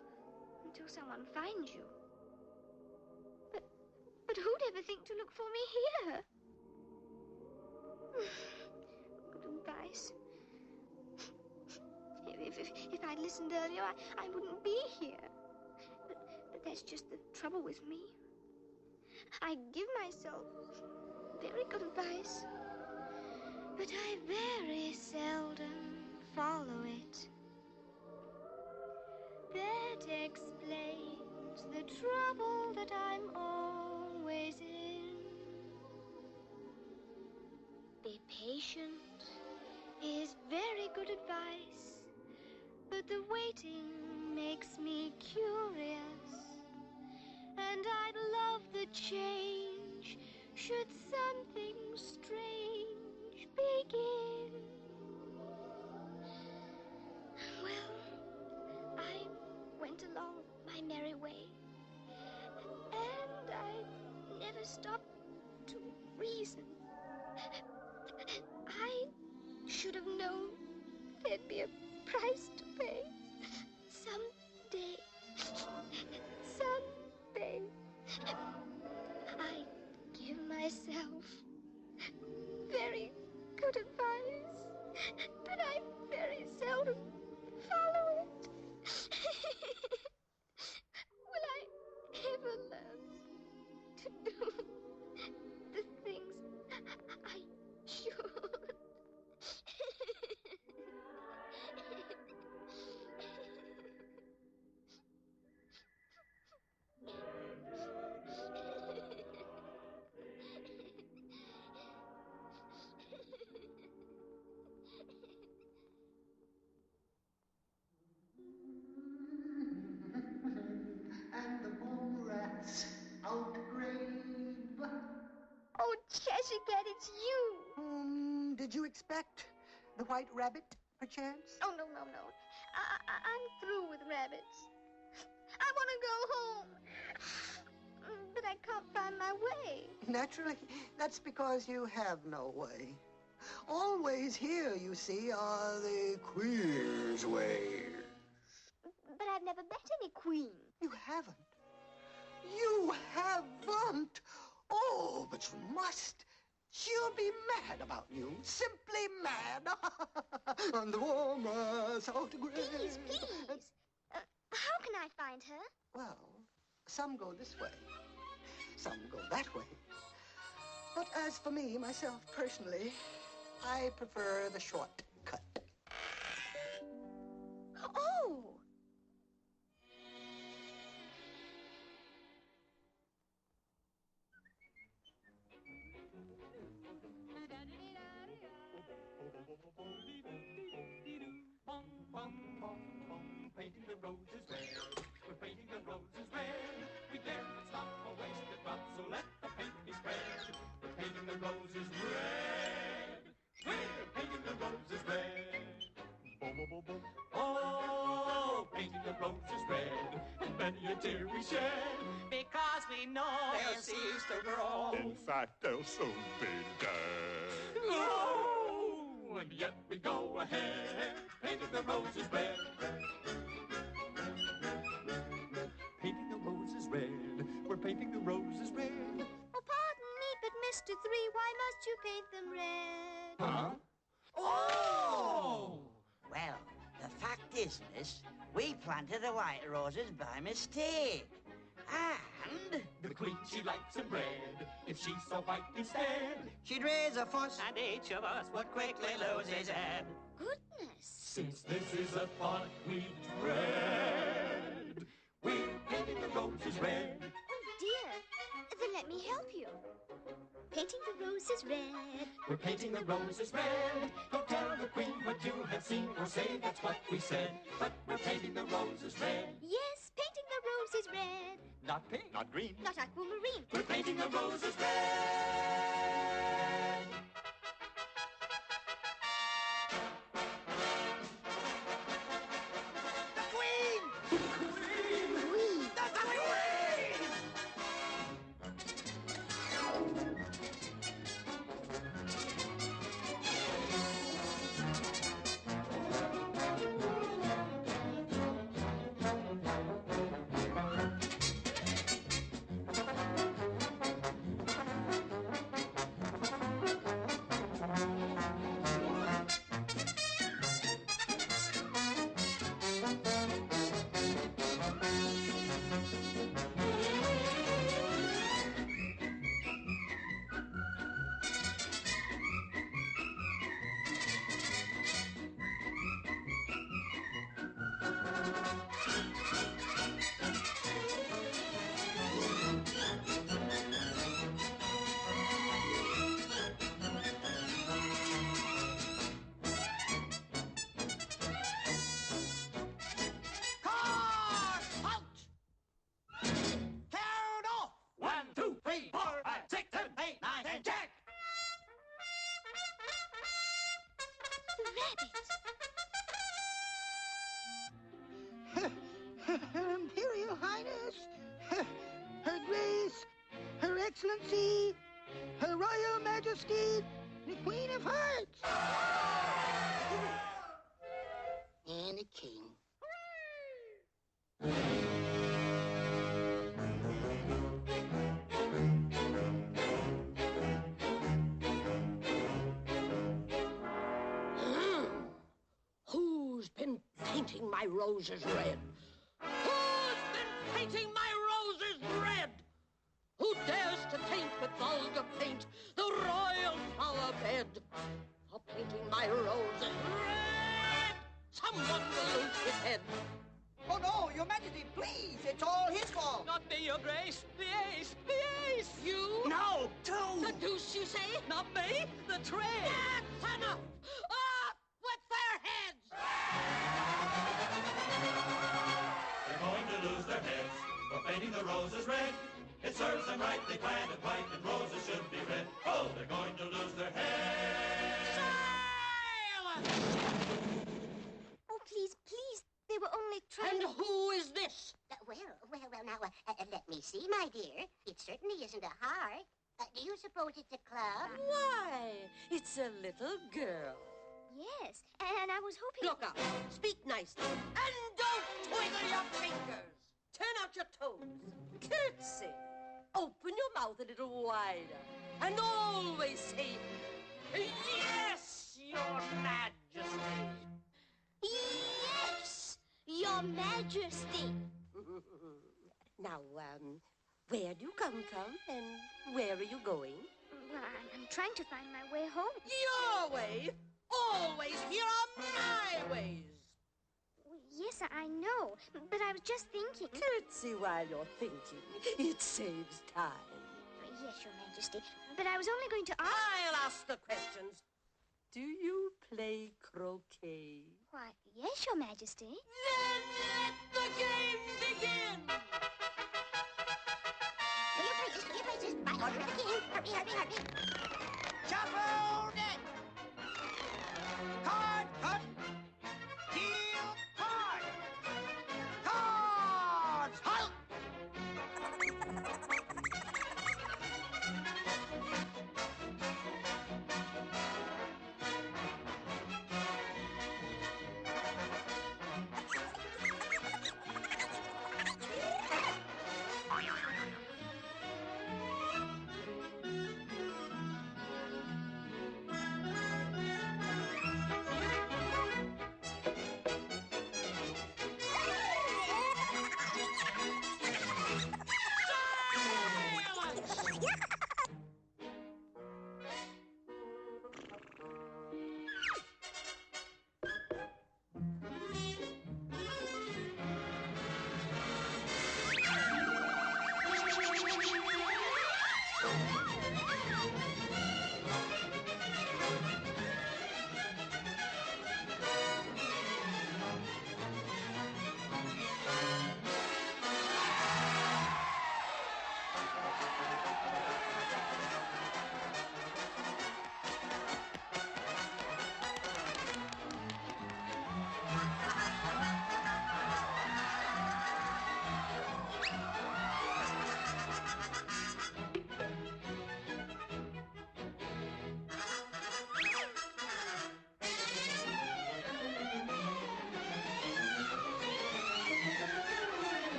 until someone finds you. But who'd ever think to look for me here? Good advice. If I'd listened earlier, I wouldn't be here. But that's just the trouble with me. I give myself very good advice, but I very seldom follow it. That explains the trouble that I'm always in. Be patient is very good advice, but the waiting makes me curious, and I'd love the change should something strange begin. Well, I went along my merry way, and I never stopped to reason. I should have known there'd be a price to pay. Someday. I give myself very good advice, but I very seldom follow it. Will I ever learn to do the things I should? And the mole rats out grave. Oh, Cheshire Cat, it's you. Did you expect the white rabbit, perchance? Oh, no. I'm through with rabbits. I want to go home. But I can't find my way. Naturally, that's because you have no way. Always here, you see, are the queen's ways. But I've never met any queen. You haven't. You haven't. Oh, but you must. She'll be mad about you. Simply mad. And the warmers out to grave. Please. How can I find her? Well, some go this way. Some go that way. But as for me, myself, personally, I prefer the short cut. Oh! Painting the roses red. We're painting the roses red. We dare not stop or waste a drop, so let the paint be spread. We're painting the roses red. We're painting the roses red. Oh, painting the roses red. And many a tear we shed, because we know they'll cease to grow. In fact, they'll soon be dead. Oh, and yet we go ahead, painting the roses red. Painting the roses red, we're painting the roses red. Oh, pardon me, but Mr. Three, why must you paint them red? Huh? Oh! Well, the fact is, miss, we planted the white roses by mistake. And the queen, she likes them red. If she's so white instead, she'd raise a fuss, and each of us would quickly lose his head. Goodness. Since this is a thought we dread, we're painting the roses red. Oh, dear. Then let me help you. Painting the roses red. We're painting the roses red. Don't tell the queen what you have seen or say that's what we said. But we're painting the roses red. Yes, painting the roses red. Not pink. Not green. Not aquamarine. We're painting the roses red. The queen! The queen! The queen! Her Imperial Highness, Her Grace, Her Excellency, Her Royal Majesty, the Queen of Hearts. And the King. Who's been painting my roses red? Who's been painting my roses red? Who dares to taint with vulgar paint the royal flower bed? For painting my roses red, someone will lose his head. Oh, no, Your Majesty, please. It's all his fault. Not me, Your Grace. The ace. The ace. You? No, two. The deuce, you say? Not me. The trade. That's enough. Up with their heads. They're going to lose their heads for painting the roses red. It serves them right, they planted white, and roses should be red. Oh, they're going to lose their heads. Silence! Oh, please, please. They were only trying And who is this? Now, let me see, my dear. It certainly isn't a heart. Do you suppose it's a club? Why, it's a little girl. Yes, and I was hoping... Look up, speak nicely, and don't twiddle your fingers. Turn out your toes, curtsy, open your mouth a little wider, and always say, yes, Your Majesty. Yes, Your Majesty. Now, where do you come from, and where are you going? Well, I'm trying to find my way home. Your way? Always here are my ways. Yes, I know, but I was just thinking... Curtsy while you're thinking. It saves time. Yes, Your Majesty, but I was only going to ask... I'll ask the questions. Do you play croquet? Why, yes, Your Majesty. Then let the game begin! To your places, by order of the King. Hurry. Shuffle deck. Card cut. Deal card. Cards. Halt.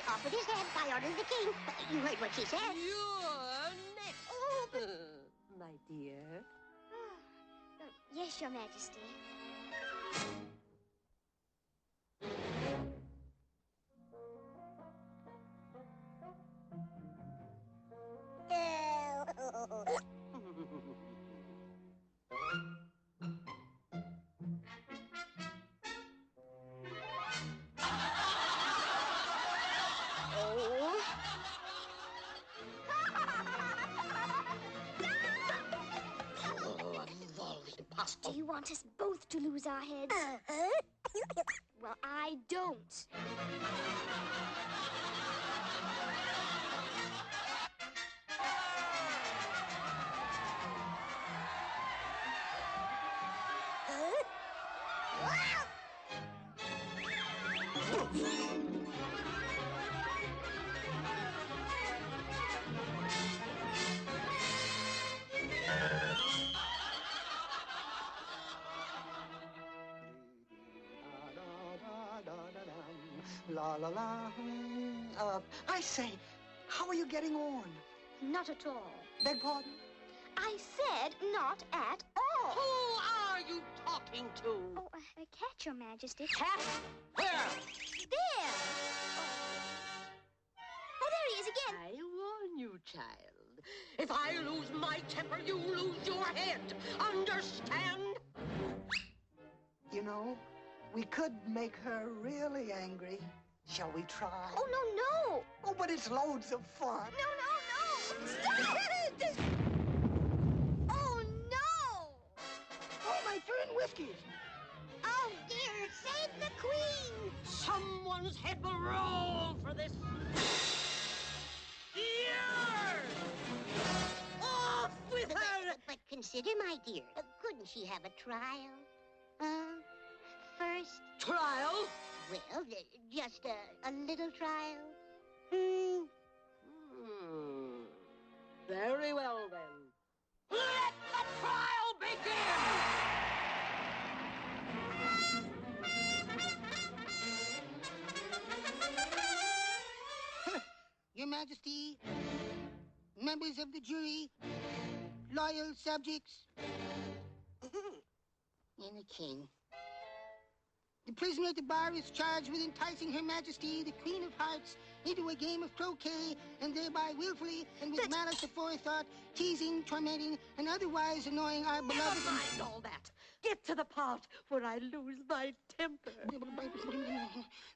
Off with his head by order of the king. You heard what she said. You're next. Oh, but... my dear. Yes, Your Majesty. Do you want us both to lose our heads? Well, I don't. La la la. I say, how are you getting on? Not at all. Beg pardon? I said not at all. Who are you talking to? Oh, a cat, Your Majesty. Cat? Where? There! Oh, there he is again. I warn you, child. If I lose my temper, you lose your head. Understand? You know, we could make her really angry. Shall we try? Oh, no, no. Oh, but it's loads of fun. No, no, no. Stop it! Oh, no. Oh, my fern whiskies. Oh, dear, save the queen. Someone's head will roll for this. Yours! Off with her! But consider, my dear, couldn't she have a trial? First... Trial? Well, just a little trial. Very well, then. Let the trial begin! Your Majesty, members of the jury, loyal subjects, and the king. The prisoner at the bar is charged with enticing Her Majesty, the Queen of Hearts, into a game of croquet, and thereby willfully and with malice aforethought, teasing, tormenting, and otherwise annoying our beloved... Never mind all that. Get to the part where I lose my temper.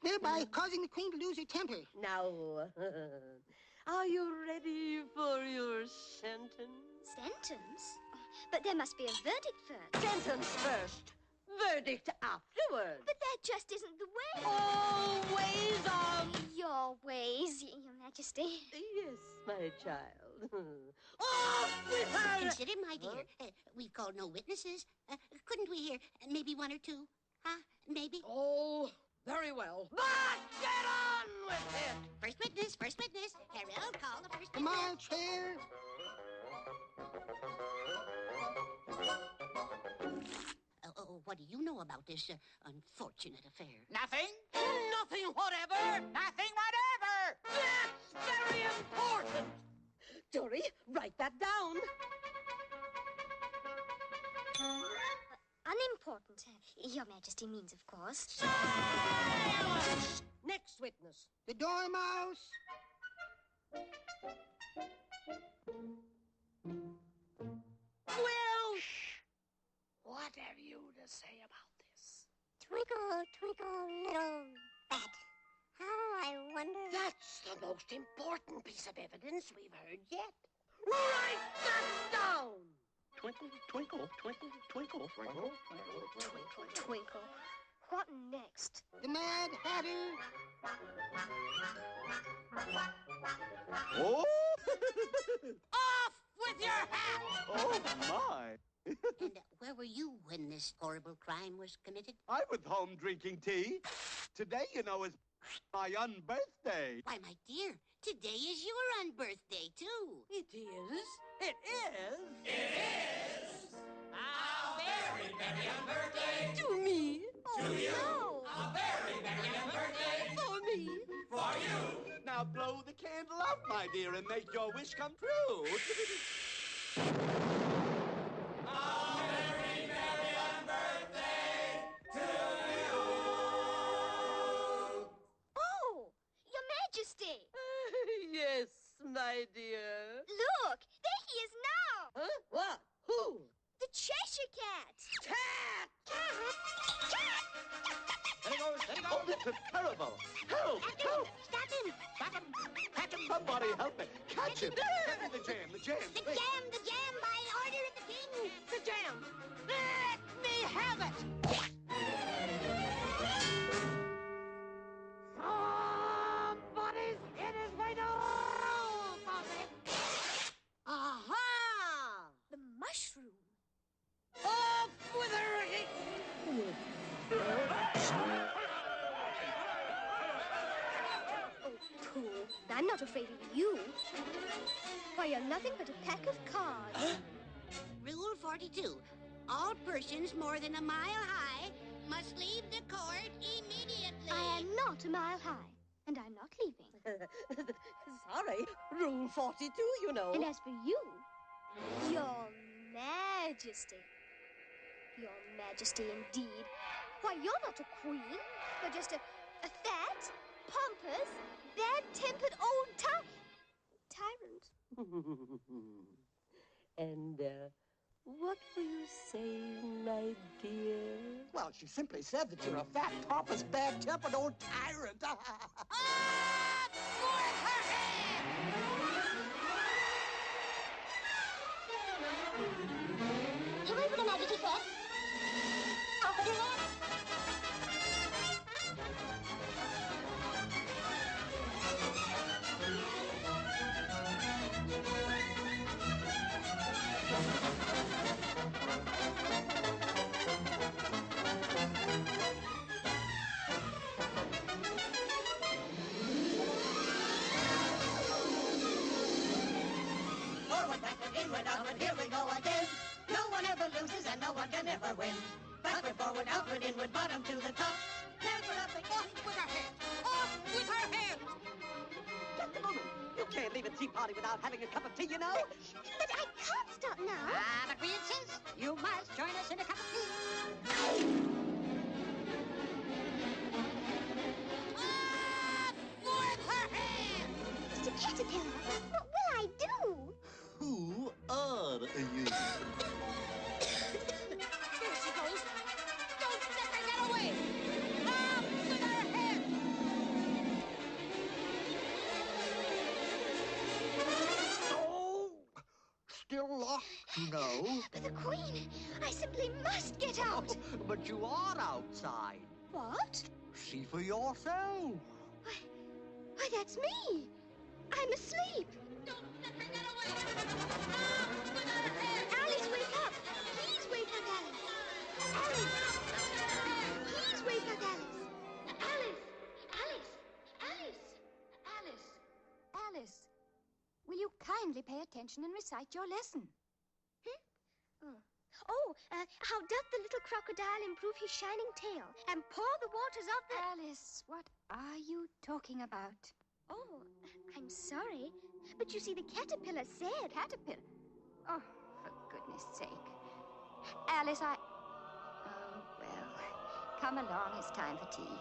Thereby causing the Queen to lose her temper. Now, are you ready for your sentence? Sentence? But there must be a verdict first. Sentence first. Verdict afterwards. But that just isn't the way. Always on. Your ways, Your Majesty. Yes, my child. Off with her! Consider, my dear, we've called no witnesses. Couldn't we hear maybe one or two? Huh? Maybe? Oh, very well. But get on with it! First witness, first witness. Carroll, call the first witness. Come on, chair. What do you know about this unfortunate affair? Nothing? Nothing whatever. Nothing whatever! That's very important. Dory, write that down. Unimportant, Your Majesty means, of course. Silence! Next witness. The Dormouse. Well, what have you to say about this? Twinkle, twinkle, the most important piece of evidence we've heard yet. Write that down! Twinkle, twinkle, twinkle, twinkle. Twinkle, twinkle, twinkle. What next? The Mad Hatter. Oh! Off with your hat! Oh, my. And where were you when this horrible crime was committed? I was home drinking tea. Today, you know, is my unbirthday. Why, my dear, today is your unbirthday, too. It is. It is. It is a very merry unbirthday To me. to you. A very merry unbirthday For me. for you. Now blow the candle out, my dear, and make your wish come true. A very merry unbirthday to you. Oh, Your Majesty! Yes, my dear. Look, there he is now! Huh? What? Who? The Cheshire Cat! Cat! There he goes, there he goes. Oh, this is terrible. Help, help. Stop him! Stop him! Catch him! Somebody help me. Catch him. Get me the jam, the jam. The jam, by order of the king! The jam. Let me have it. Somebody's hit his way to Aha! The mushroom. Off with her! Oh, pooh. I'm not afraid of you. Why, you're nothing but a pack of cards. Rule 42. All persons more than a mile high must leave the court immediately. I am not a mile high, and I'm not leaving. Sorry. Rule 42, you know. And as for you, Your Majesty. Your Majesty, indeed. Why, you're not a queen. You're just a fat, pompous, bad-tempered old tyrant. And, what were you saying, my dear? Well, she simply said that you're a fat, pompous, bad-tempered old tyrant. You wait for the Majesty said. Off with your head. Forward, backward, inward, outward, here we go again. No one ever loses and no one can ever win. Backward, forward, outward, inward, bottom to the top. Never up again. Off with her head! Off with her head! Just a moment. You can't leave a tea party without having a cup of tea, you know. But I can't stop now. But we insist. You must join us in a cup of tea. Off with her head! Mr. Caterpillar, what will I do? Who are you? There she goes. Don't let her get away. Off with her head! Oh, still lost, you know. But the Queen, I simply must get out. But you are outside. What? See for yourself. Why, that's me. I'm asleep. Don't let her get away. Off with her head! Alice, wake up. Please wake up, Alice. Alice. Please wake up, Alice. Alice. Alice. Alice. Alice. Alice, will you kindly pay attention and recite your lesson? How doth the little crocodile improve his shining tail and pour the waters of the... Alice, what are you talking about? Oh, I'm sorry. But you see, the caterpillar said... Caterpillar? Oh, for goodness sake. Alice, Oh, well, come along. It's time for tea.